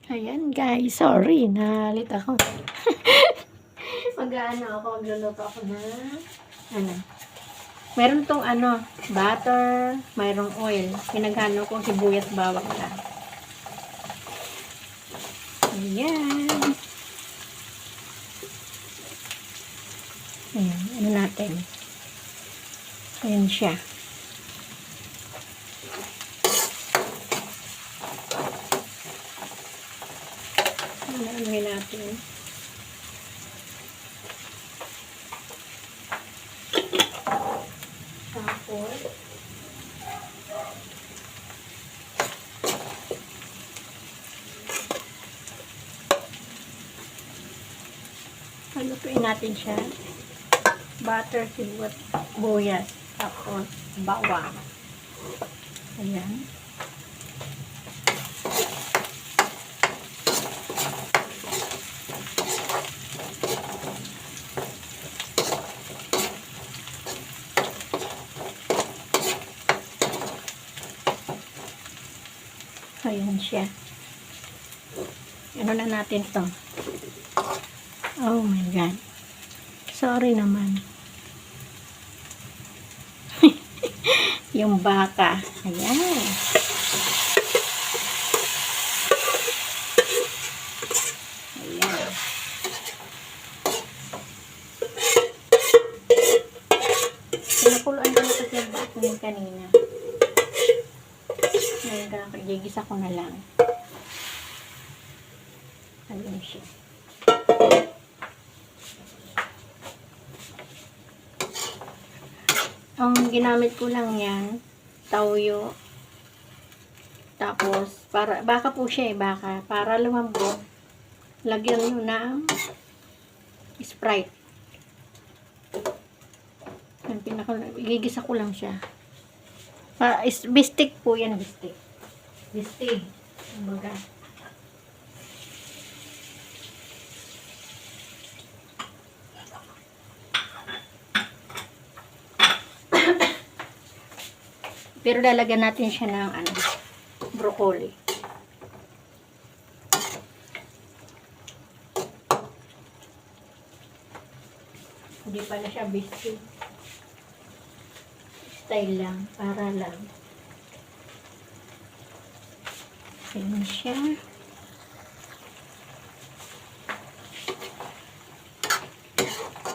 Ayan guys, sorry, nalit ako. Magluluto ako ng, meron tong butter, mayroong oil. Pinaghalo kong sibuyas bawang lang. Ayan. Ayan, natin. Ayan siya. Anuhin natin. Tapos, halutuin natin siya. Butter, sibuyas, tapos bawang. Ayan. Ayan siya. Ano na natin to? Oh my God. Sorry naman. Yung baka. Ayan. Ayan. Pinakuluan ko na kasi yung baka yung kanina. Ngayon gigisa ko na lang. Ayan siya. Ang ginamit ko lang yan, tawyo. Tapos, baka po siya baka. Para lumambot, lagyan nyo ng Sprite. Gigisa ko lang siya. Bistik po yan, bistik. Bistik. Kumbaga. Pero lalagyan natin siya ng broccoli. Hindi pala siya biscuit. Style lang, para lang. Ayan siya.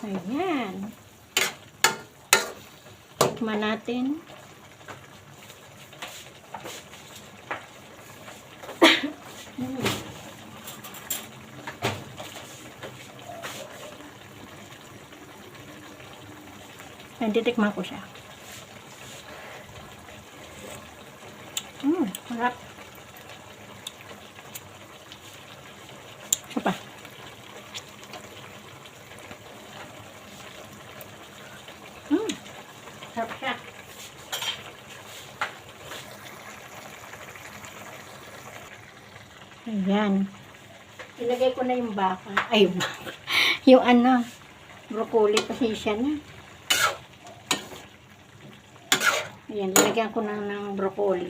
Ayan. Tikman natin. Titikman ko siya. Harap. Ito pa. Harap siya. Ayan. Ilagay ko na yung baka. Ay, yung baka. Yung broccoli, pasensya na. Ayan, lagyan ko na ng broccoli.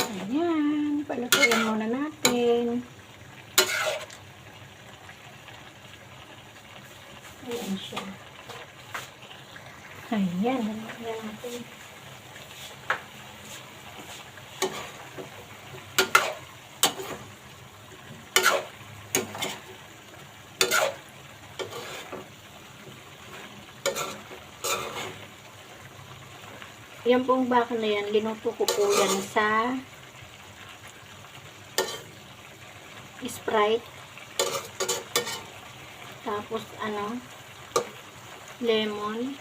Ayan, palutuin muna natin. Ayan siya. Ayan, nalagyan natin. Yan pong baka na yan, linuto ko po yan sa Sprite. Tapos lemon.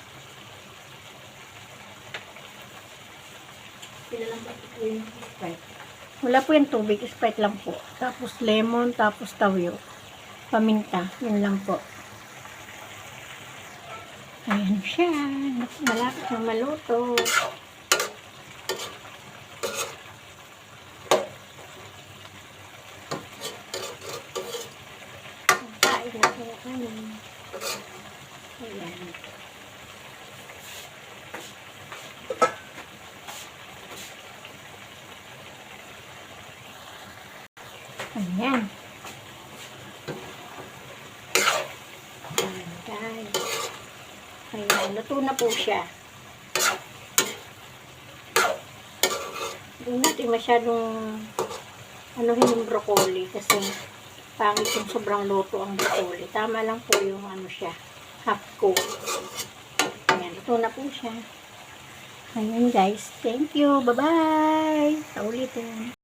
Sila lang ba ito yung Sprite? Wala po yung tubig, Sprite lang po. Tapos lemon, tapos tawyo. Paminta, yun lang po. Ayan siya. Malapit na maluto. kanin. Ayan. Ayan. Ayan, guys. Ayan, luto na po siya. Hindi natin masyadong anuhin yung broccoli kasi pangit yung sobrang luto ang broccoli. Tama lang po yung ano siya, half cook. Ayan, luto na po siya. Ayan guys, thank you. Bye-bye. Sa ulitin.